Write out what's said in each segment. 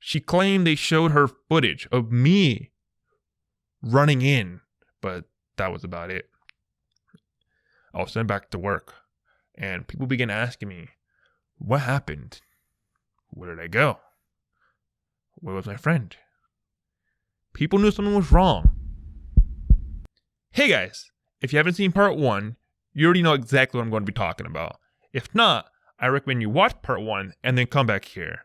She claimed they showed her footage of me running in, but that was about it. I was sent back to work, and people began asking me, what happened? Where did I go? Where was my friend? People knew something was wrong. Hey guys, if you haven't seen part 1, you already know exactly what I'm going to be talking about. If not, I recommend you watch part 1 and then come back here.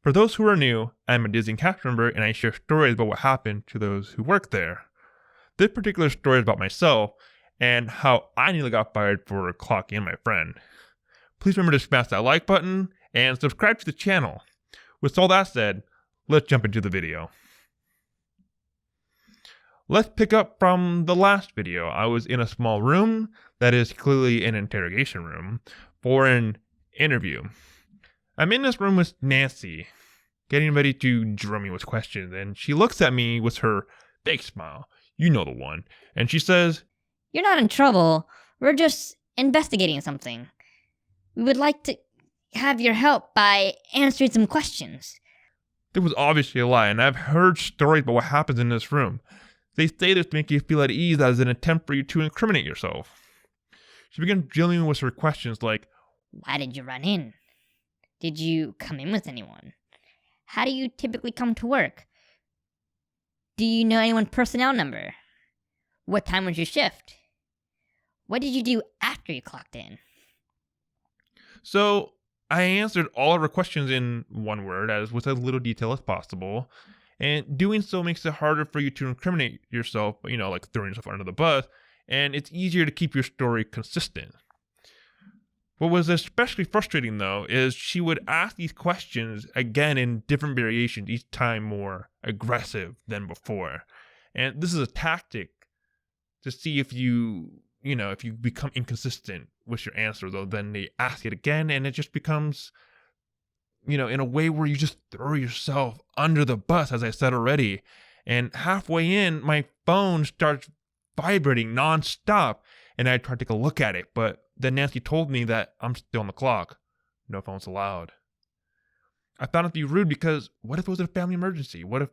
For those who are new, I'm a Disney cast member and I share stories about what happened to those who work there. This particular story is about myself and how I nearly got fired for clocking in my friend. Please remember to smash that like button and subscribe to the channel. With all that said, let's jump into the video. Let's pick up from the last video. I was in a small room that is clearly an interrogation room for an interview. I'm in this room with Nancy, getting ready to drill me with questions, and she looks at me with her fake smile. You know the one. And she says, "You're not in trouble. We're just investigating something. We would like to have your help by answering some questions." This was obviously a lie, and I've heard stories about what happens in this room. They say this to make you feel at ease as an attempt for you to incriminate yourself. She began drilling me with her questions like, "Why did you run in? Did you come in with anyone? How do you typically come to work? Do you know anyone's personnel number? What time was your shift? What did you do after you clocked in?" So I answered all of her questions in one word, as with as little detail as possible. And doing so makes it harder for you to incriminate yourself, like throwing yourself under the bus, and it's easier to keep your story consistent. What was especially frustrating, though, is she would ask these questions again in different variations, each time more aggressive than before. And this is a tactic to see if if you become inconsistent with your answer, though, then they ask it again, and it just becomes, in a way where you just throw yourself under the bus, as I said already. And halfway in, my phone starts vibrating nonstop, and I tried to take a look at it, but then Nancy told me that I'm still on the clock. No phones allowed. I found it to be rude because what if it was a family emergency? What if,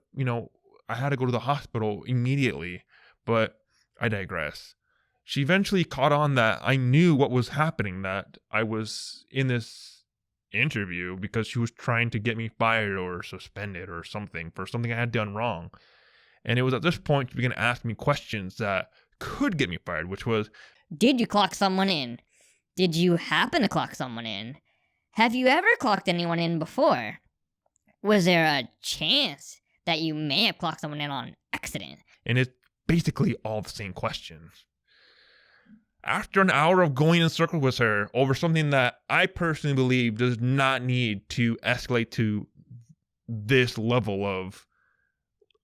I had to go to the hospital immediately? But I digress. She eventually caught on that I knew what was happening, that I was in this interview because she was trying to get me fired or suspended or something for something I had done wrong. And it was at this point she began to ask me questions that could get me fired, which was, "Did you clock someone in? Did you happen to clock someone in? Have you ever clocked anyone in before? Was there a chance that you may have clocked someone in on accident?" And it's basically all the same questions. After an hour of going in circles with her over something that I personally believe does not need to escalate to this level of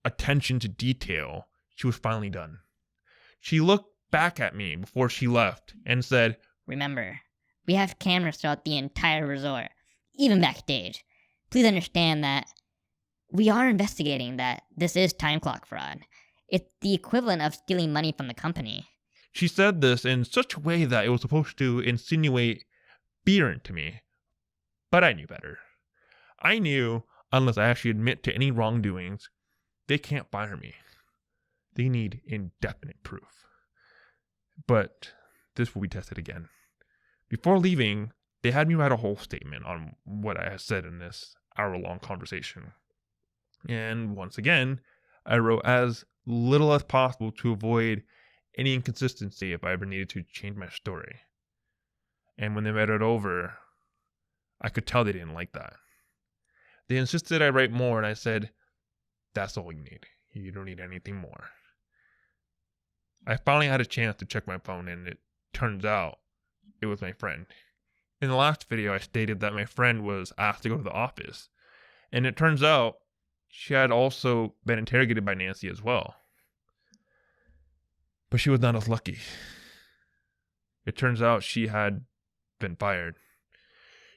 attention to detail, she was finally done. She looked back at me before she left and said, "Remember, we have cameras throughout the entire resort, even backstage. Please understand that we are investigating that this is time clock fraud. It's the equivalent of stealing money from the company." She said this in such a way that it was supposed to insinuate fear into me. But I knew better. I knew, unless I actually admit to any wrongdoings, they can't fire me. They need indefinite proof. But this will be tested again. Before leaving, they had me write a whole statement on what I had said in this hour-long conversation. And once again, I wrote as little as possible to avoid any inconsistency if I ever needed to change my story. And when they read it over, I could tell they didn't like that. They insisted I write more, and I said, "That's all you need. You don't need anything more." I finally had a chance to check my phone, and it turns out it was my friend. In the last video, I stated that my friend was asked to go to the office, and it turns out she had also been interrogated by Nancy as well. But she was not as lucky. It turns out she had been fired.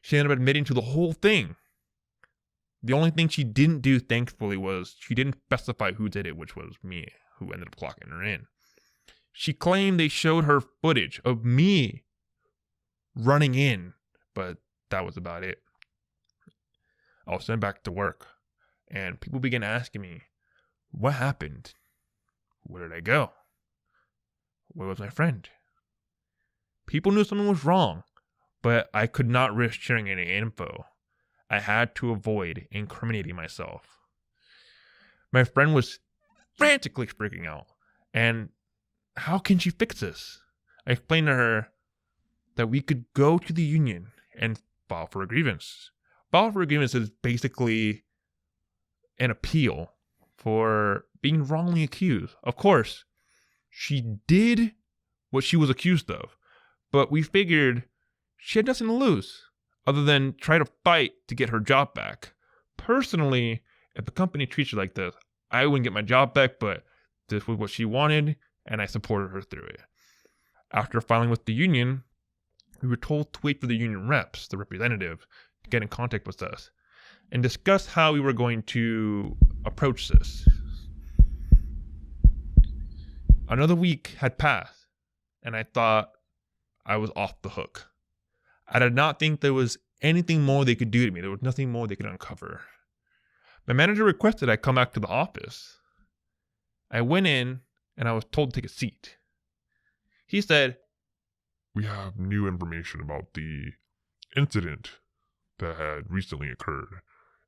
She ended up admitting to the whole thing. The only thing she didn't do, thankfully, was she didn't specify who did it, which was me, who ended up clocking her in. She claimed they showed her footage of me running in, but that was about it. I was sent back to work, And people began asking me, what happened? Where did I go? Where was my friend? People knew something was wrong, but I could not risk sharing any info. I had to avoid incriminating myself. My friend was frantically freaking out. And how can she fix this? I explained to her that we could go to the union and file for a grievance. File for a grievance is basically an appeal for being wrongly accused. Of course, she did what she was accused of, but we figured she had nothing to lose other than try to fight to get her job back. Personally, if the company treats her like this, I wouldn't get my job back, but this was what she wanted, and I supported her through it. After filing with the union, we were told to wait for the union reps, the representative, to get in contact with us and discuss how we were going to approach this. Another week had passed, and I thought I was off the hook. I did not think there was anything more they could do to me. There was nothing more they could uncover. My manager requested I come back to the office. I went in, and I was told to take a seat. He said, "We have new information about the incident that had recently occurred,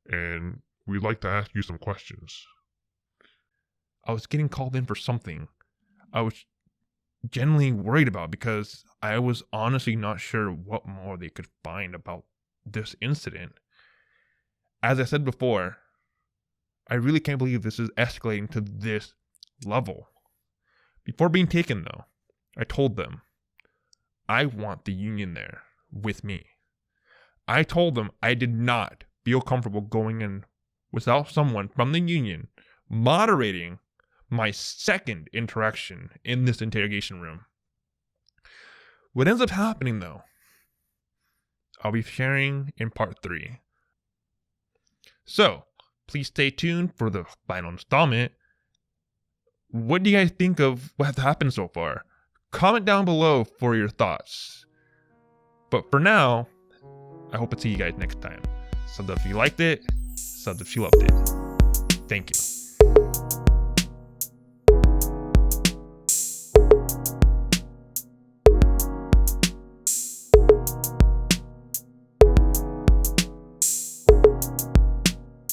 and we'd like to ask you some questions." I was getting called in for something I was genuinely worried about because I was honestly not sure what more they could find about this incident. As I said before, I really can't believe this is escalating to this level. Before being taken, though, I told them, I want the union there with me. I told them I did not feel comfortable going in without someone from the union moderating my second interaction in this interrogation room. What ends up happening, though, I'll be sharing in part 3. So, please stay tuned for the final installment. What do you guys think of what has happened so far? Comment down below for your thoughts. But for now, I hope to see you guys next time. Sub if you liked it, sub if you loved it. Thank you.